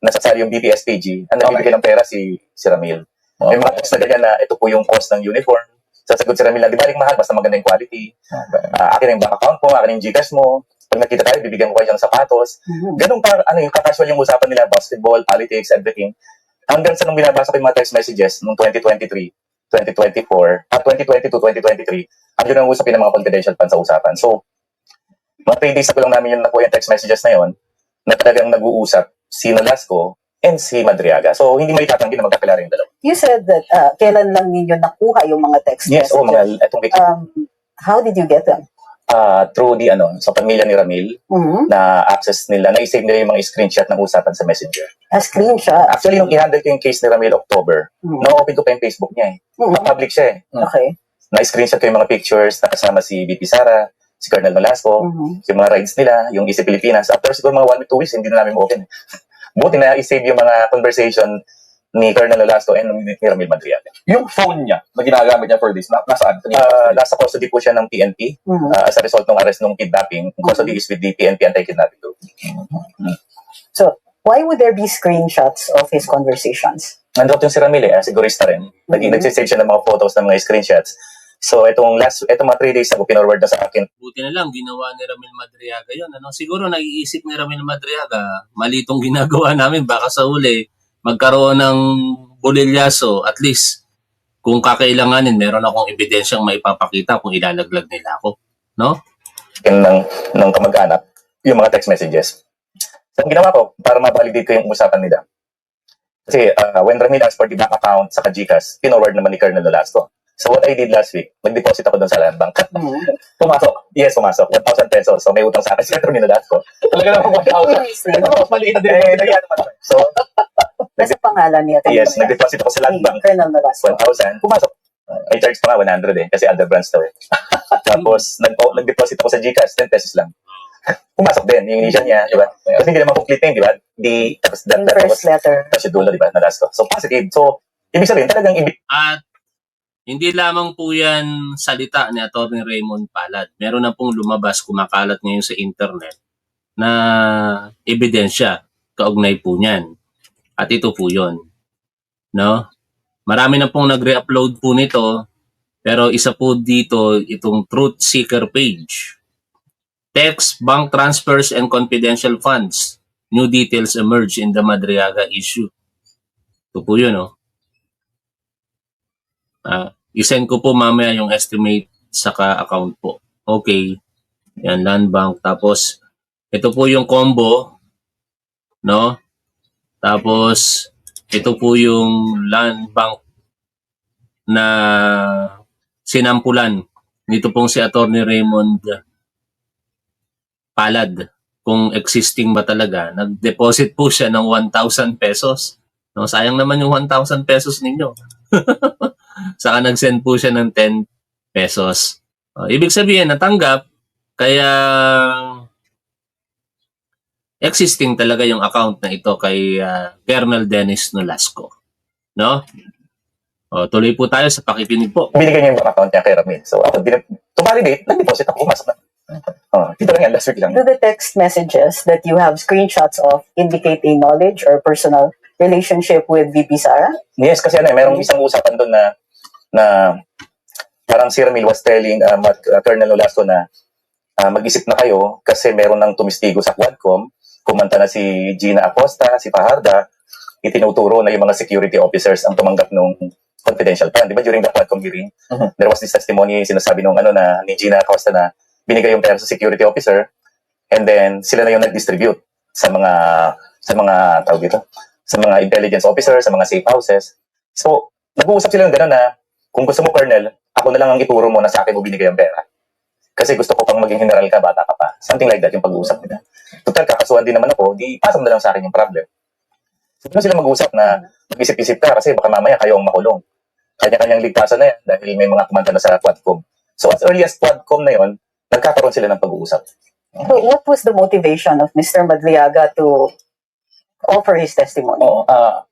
nasasali yung BPSPG, ang nagbibigay ng pera si Ramil. May mga text na ganyan na ito po yung cost ng uniform. Sasagot si Ramil na, di baling mahal, basta maganda yung quality. Akin yung bank account mo, akin yung Gcash mo. Pag nakita tayo, bibigyan ko kayo ng sapatos. Ganun pa, yung kakasual yung usapan nila, basketball, politics, everything. Hanggang sa nung binabasa ko yung mga text messages noong 2023, 2024, 2022, 2023, andun ang usapin ng mga confidential funds sa usapan. So, mga 3 days ago lang namin yung nakuha yung text messages na yon na talagang nag-uusap si Nolasco and si Madriaga. So, hindi may tatanggi na magkakilala yung dalawa. You said that kailan lang ninyo nakuha yung mga text Yes, messages? itong week. How did you get them? Through sa pamilya ni Ramil, na access nila, na-save nila yung mga screenshot ng usapan sa Messenger. A screenshot? Actually, nung i-handle ko yung case ni Ramil October, na-open ko pa yung Facebook niya public siya Okay. Na-screenshot ko yung mga pictures na kasama si VP Sara, si Colonel Nolasco, yung mga rides nila, yung Easy Pilipinas. After siguro mga 1 to 2 weeks, hindi na namin open. Buti na i-save yung mga conversation ni Colonel Nolasco and ni Ramil Madriaga. Yung phone niya na ginagamit niya for this, nasaan? Nasa custody po siya ng PNP as a result ng arrest ng kidnapping. Custody is with the PNP Anti-Kidnapping Group. So, why would there be screenshots of his conversations? nandrop yung si Ramil sigurista rin. Nagsisave siya ng mga photos, ng mga screenshots. So, itong mga 3 days ago, pinorward na sa akin. Buti na lang, ginawa ni Ramil Madriaga yun. Ano? Siguro naiisip ni Ramil Madriaga, mali itong ginagawa namin. Baka sa huli, magkaroon ng bulilyaso. At least, kung kakailanganin, meron akong ebidensyang maipapakita kung ilalaglag nila ako. No? Ng kamag-anak, yung mga text messages. So, ang ginawa ko, para ma-validate ko yung usapan nila. Kasi, when Ramil asked for the bank account sa Gcash, pinorward naman ni Colonel Nolasco. So what I did last week, nag-deposit ako doon sa land bank. Pumasok. Yes, pumasok. 1,000 pesos. So may utang sa akin. Siya terminal ko. Talaga naman 1,000. Maliit na din. Nagyan naman. So, Nasa pangalan niya. yes, nag-deposit ako sa land bank. Colonel Nolasco. 1,000. Pumasok. I charge pa nga 100 kasi other branch daw Tapos, nag-deposit ako sa Gcash, 10 pesos lang. Pumasok din, yung initial niya, di ba? Kasi hindi naman complete yun, di ba? Tapos, Yung first letter. Tapos yung dulo, di ba? Nolasco. So, positive. So, ibig sabihin, talagang At hindi lamang po yan salita ni Atty. Raymond Palad. Meron na pong lumabas, kumakalat ngayon sa internet na ebidensya kaugnay po niyan. At ito po yun. No? Marami na pong nag-re-upload po nito, pero isa po dito itong Truth Seeker page. Text, bank transfers, and confidential funds. New details emerge in the Madriaga issue. Ito po yun, no? I-send ko po mamaya yung estimate sa account po. Okay. Yan, land bank. Tapos, ito po yung combo. No? Tapos, ito po yung land bank na sinampulan. Dito pong si Atty. Raymond Palad. Kung existing ba talaga. Nag-deposit po siya ng 1,000 pesos. No? Sayang naman yung 1,000 pesos ninyo. Saka nag-send po siya ng 10 pesos. Ibig sabihin, natanggap, kaya existing talaga yung account na ito kay Colonel Dennis Nolasco. No? Tuloy po tayo sa pakikinig po. binigay niya yung bank account niya kay Ramil. So, ako, to validate, nag-deposit ako, pumasok na. Dito lang yan, last week lang. Do the text messages that you have screenshots of indicate a knowledge or personal relationship with VP Sara? Yes, kasi merong isang usapan doon na parang si Ramil was telling Colonel Nolasco na mag-isip na kayo kasi meron ng tumistigo sa Quadcom, kumanta na si Gina Acosta, si Fajarda, itinuturo na yung mga security officers ang tumanggap ng confidential fund. Di ba during the Quadcom hearing, there was this testimony, sinasabi nung ni Gina Acosta na binigay yung pera sa security officer and then sila na yung nag-distribute sa mga tawag dito, sa mga intelligence officers, sa mga safe houses. So, nag-uusap sila ng gano'n na kung gusto mo, Colonel, ako na lang ang ituro mo na sa akin mo binigay ang pera. Kasi gusto ko pang maging general ka, bata ka pa. Something like that yung pag-uusap nila. Total, kakasuhan din naman ako, di pasok na lang sa akin yung problem. So, sila mag-uusap na mag-isip-isip ka kasi baka mamaya kayo ang makulong. Kanya-kanyang ligtasan na yan dahil may mga kumanta na sa Quadcom. So, as early as Quadcom na yon, nagkakaroon sila ng pag-uusap. So what was the motivation of Mr. Madriaga to offer his testimony?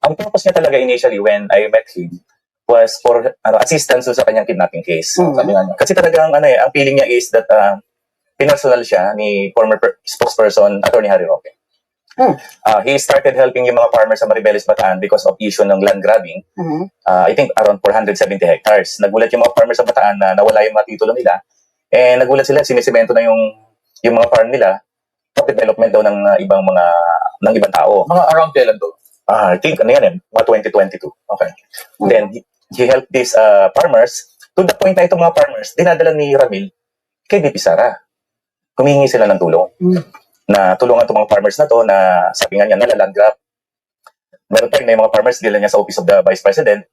Ang purpose niya talaga initially when I met him was for assistance sa kanyang kidnapping case. Sabi nga niya. Kasi talagang ang feeling niya is that pinersonal siya ni former spokesperson Atty. Harry Roque. He started helping yung mga farmers sa Maribeles, Bataan because of issue ng land grabbing. I think around 470 hectares. Nagulat yung mga farmers sa Bataan na nawala yung mga titulo nila. Nagulat sila, sinisemento na yung mga farm nila for development daw ng ibang tao. Mga around kailan to? I think mga 2022. Okay. Then he helped these farmers to the point na itong mga farmers dinadala ni Ramil kay VP Sara. Humingi sila ng tulong. Na tulungan itong mga farmers na to na sabi nga niya nalaland grab. Meron time na yung mga farmers dila niya sa Office of the Vice President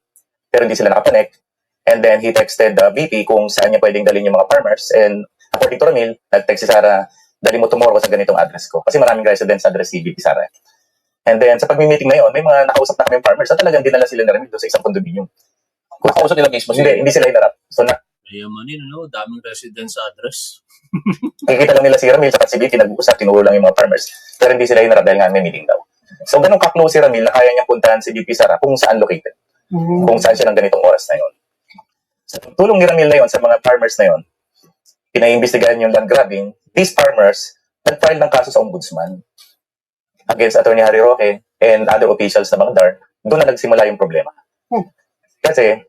pero hindi sila nakapanek. And then he texted the VP kung saan niya pwedeng dalhin yung mga farmers. And according to Ramil, nag-text si Sara, dali mo tomorrow sa ganitong address ko. Kasi maraming residents address si VP Sara. And then sa pag-meeting na yun, may mga nakausap na kami farmers na talagang dinala sila ni Ramil doon sa isang condominium. Kung kausap nila mismo. Hindi sila hinarap. So Mayamanin, daming residence address. nakikita lang nila si Ramil sa si VP, nag-uusap, tinuro lang yung mga farmers. Pero hindi sila hinarap dahil nga may meeting daw. So ganun ka-close si Ramil na kaya niyang puntahan si VP Sara kung saan located. Kung saan siya ng ganitong oras na yun. Sa tulong ni Ramil na yon sa mga farmers na yon, pinaimbestigahan yung land grabbing, these farmers nag-file ng kaso sa ombudsman against Atty. Harry Roque and other officials na mga DAR doon na nagsimula yung problema. Hmm. Kasi,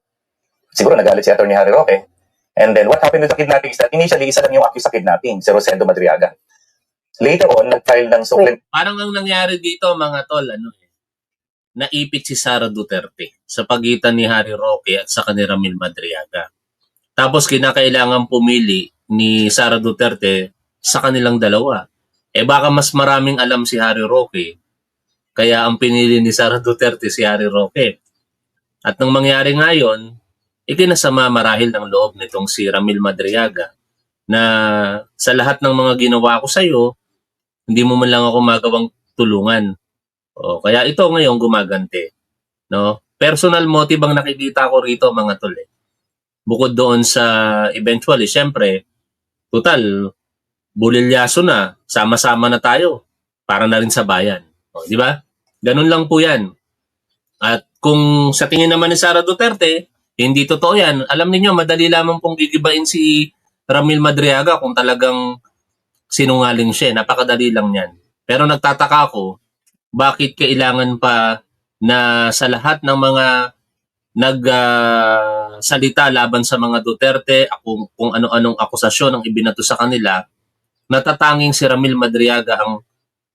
siguro nagalit si Atty. Harry Roque. And then, what happened with the kidnapping is that initially, isa lang yung accused sa kidnapping, si Rosendo Madriaga. Later on, nag-file ng supplement. Parang ang nangyari dito, mga tol, naipit si Sara Duterte sa pagitan ni Harry Roque at sa ni Ramil Madriaga. Tapos kinakailangan pumili ni Sara Duterte sa kanilang dalawa. Baka mas maraming alam si Harry Roque, kaya ang pinili ni Sara Duterte si Harry Roque. At nang mangyari ngayon, ikinasama marahil ng loob nitong si Ramil Madriaga na sa lahat ng mga ginawa ko sa iyo, hindi mo man lang ako magawang tulungan. Kaya ito ngayon gumaganti. No? Personal motive ang nakikita ko rito, mga tol. Bukod doon sa eventually, syempre, total, bulilyaso na, sama-sama na tayo, para na rin sa bayan. Di ba? Ganun lang po yan. At kung sa tingin naman ni Sara Duterte, hindi totoo yan. Alam niyo madali lamang pong gigibain si Ramil Madriaga kung talagang sinungaling siya. Napakadali lang yan. Pero nagtataka ako, bakit kailangan pa na sa lahat ng mga nagsalita laban sa mga Duterte, kung ano-anong akusasyon ang ibinato sa kanila, natatanging si Ramil Madriaga ang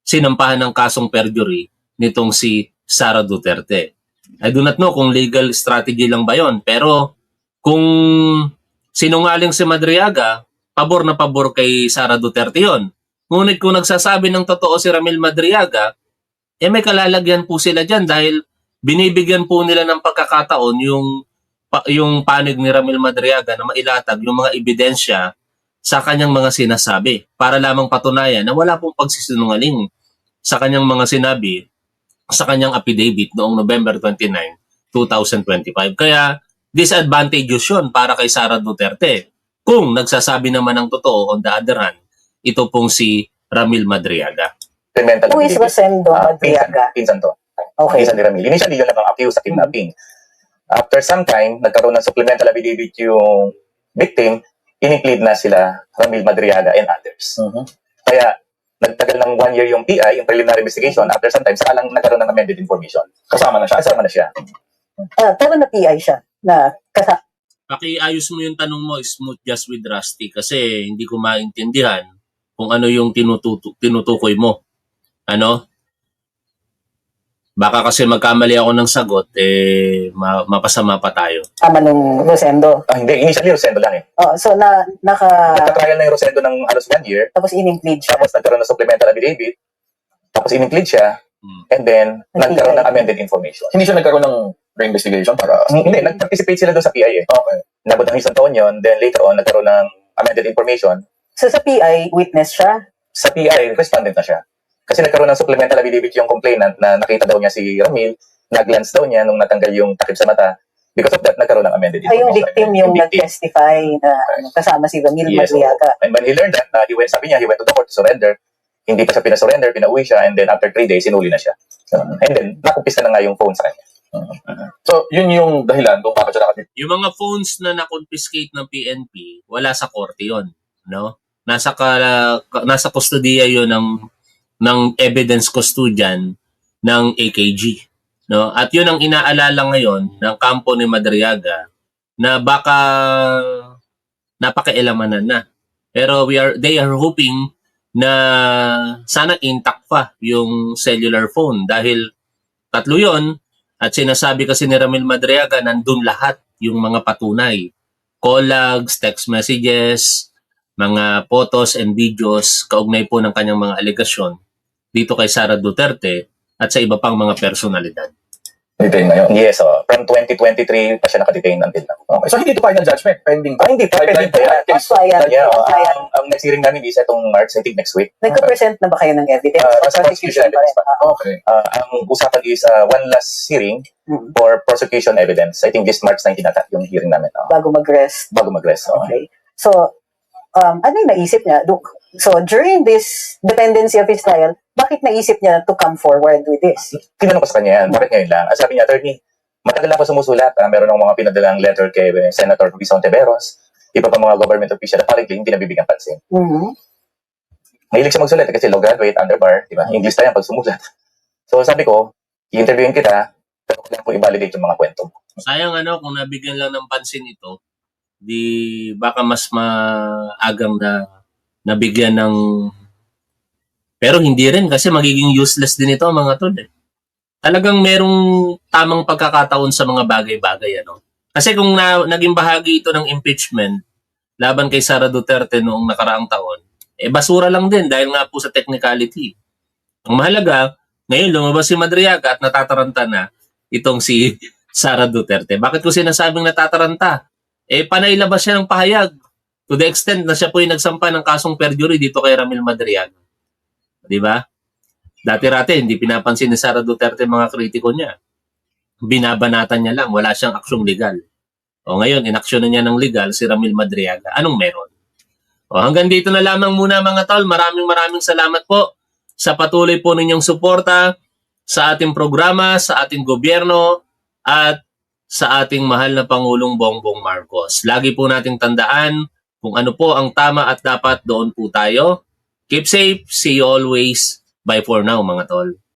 sinampahan ng kasong perjury nitong si Sara Duterte. I do not know kung legal strategy lang ba yon, pero kung sinungaling si Madriaga, pabor na pabor kay Sara Duterte yon. Ngunit kung nagsasabi ng totoo si Ramil Madriaga, may kalalagyan po sila dyan dahil binibigyan po nila ng pagkakataon yung panig ni Ramil Madriaga na mailatag yung mga ebidensya sa kanyang mga sinasabi para lamang patunayan na wala pong pagsisinungaling sa kanyang mga sinabi sa kanyang affidavit noong November 29, 2025. Kaya disadvantageous yun para kay Sara Duterte. Kung nagsasabi naman ng totoo, on the other hand, ito pong si Ramil Madriaga. Who is Rosendo Madriaga? Pinsan to. Okay. Pinsan ni Ramil. Initially, yun lang ang accused sa kidnapping. After some time, nagkaroon ng supplemental affidavit yung victim, in-plead na sila Ramil Madriaga and others. Kaya, nagtagal ng 1 year yung PI, yung preliminary investigation, after some time, saka lang nagkaroon ng amended information. Kasama na siya. Kasama na siya. Pero na PI siya. Pakiayos mo yung tanong mo, smooth just with Rusty, kasi hindi ko maintindihan kung ano yung tinutukoy mo. Baka kasi magkamali ako ng sagot, mapasama pa tayo. Tama nung Rosendo. Hindi. Initially, Rosendo lang eh. So, Nagka-trial na yung Rosendo ng halos 1 year. tapos in-plead siya. Tapos nagkaroon ng supplemental affidavit. Tapos in-plead siya. And then, nagkaroon ng amended information. Hindi siya nagkaroon ng investigation para... Hindi, nag-participate sila doon sa PI eh. Okay. Nabot ng isang taon yun. Then later on, nagkaroon ng amended information. So, sa PI, witness siya. Sa PI, respondent na siya. Kasi nagkaroon ng supplemental affidavit yung complainant na nakita daw niya si Ramil, nag-glance daw niya nung natanggal yung takip sa mata. Because of that, nagkaroon ng amended Ay, information. yung victim yung nag-testify na kasama si Ramil Yes, Madriaga. and when he learned that, sabi niya, he went to the court to surrender. Hindi pa siya pinasurrender, pinauwi siya, and then after 3 days, sinuli na siya. And then, nakumpisa na nga yung phone sa kanya. So, yun yung dahilan kung bakit siya nakatip. Yung mga phones na na-confiscate ng PNP, wala sa korte yun. No? Nasa kustodiya yun ng evidence custodian ng AKG. No? At yun ang inaalala ngayon ng kampo ni Madriaga na baka napakialamanan na. Pero they are hoping na sana intact pa yung cellular phone dahil tatlo yun at sinasabi kasi ni Ramil Madriaga nandun lahat yung mga patunay. Call logs, text messages, mga photos and videos kaugnay po ng kanyang mga alegasyon dito kay Sara Duterte at sa iba pang mga personalidad. Detain ngayon. Yes, from 2023 pa siya nakadetain until now. Okay. So, hindi ito final judgment. Pending. Hindi pa. Pending pa yan. That's why Yeah, ang next hearing namin is itong March, I think next week. nagka-present na ba kayo ng evidence? Sa prosecution evidence pa. Okay. Ang usapan is one last hearing for prosecution evidence. I think this March 19 ata yung hearing namin. Bago mag-rest. Bago mag-rest. Okay. So, ano yung naisip niya? So, during this dependency of his trial, bakit naisip niya to come forward with this? Tinanong ko sa kanya yan, bakit ngayon lang? Sabi niya, attorney, matagal ako sumusulat. Meron ng mga pinadalang letter kay Senator Luis Ontiveros, iba pa mga government official, apparently hindi nabibigyan pansin. Mahilig siya magsulat kasi law graduate, underbar, di ba? English tayo pag sumulat. So sabi ko, i-interviewin kita, Huwag lang po i-validate yung mga kwento mo. Sayang kung nabigyan lang ng pansin ito, di baka mas maagang nabigyan ng... Pero hindi rin kasi magiging useless din ito mga tol. Talagang merong tamang pagkakataon sa mga bagay-bagay. Kasi kung naging bahagi ito ng impeachment laban kay Sara Duterte noong nakaraang taon, basura lang din dahil nga po sa technicality. Ang mahalaga, ngayon lumabas si Madriaga at natataranta na itong si Sara Duterte. Bakit ko sinasabing natataranta? Panay labas siya ng pahayag to the extent na siya po yung nagsampa ng kasong perjury dito kay Ramil Madriaga. Di ba? Dati-rati, hindi pinapansin ni Sara Duterte mga kritiko niya. Binabanatan niya lang, wala siyang aksyong legal. O ngayon, inaksyonan niya ng legal si Ramil Madriaga. Anong meron? O hanggang dito na lamang muna mga tol. Maraming salamat po sa patuloy po ninyong suporta sa ating programa, sa ating gobyerno, at sa ating mahal na Pangulong Bongbong Marcos. Lagi po nating tandaan kung ano po ang tama at dapat doon po tayo. Keep safe. See you always. Bye for now mga tol.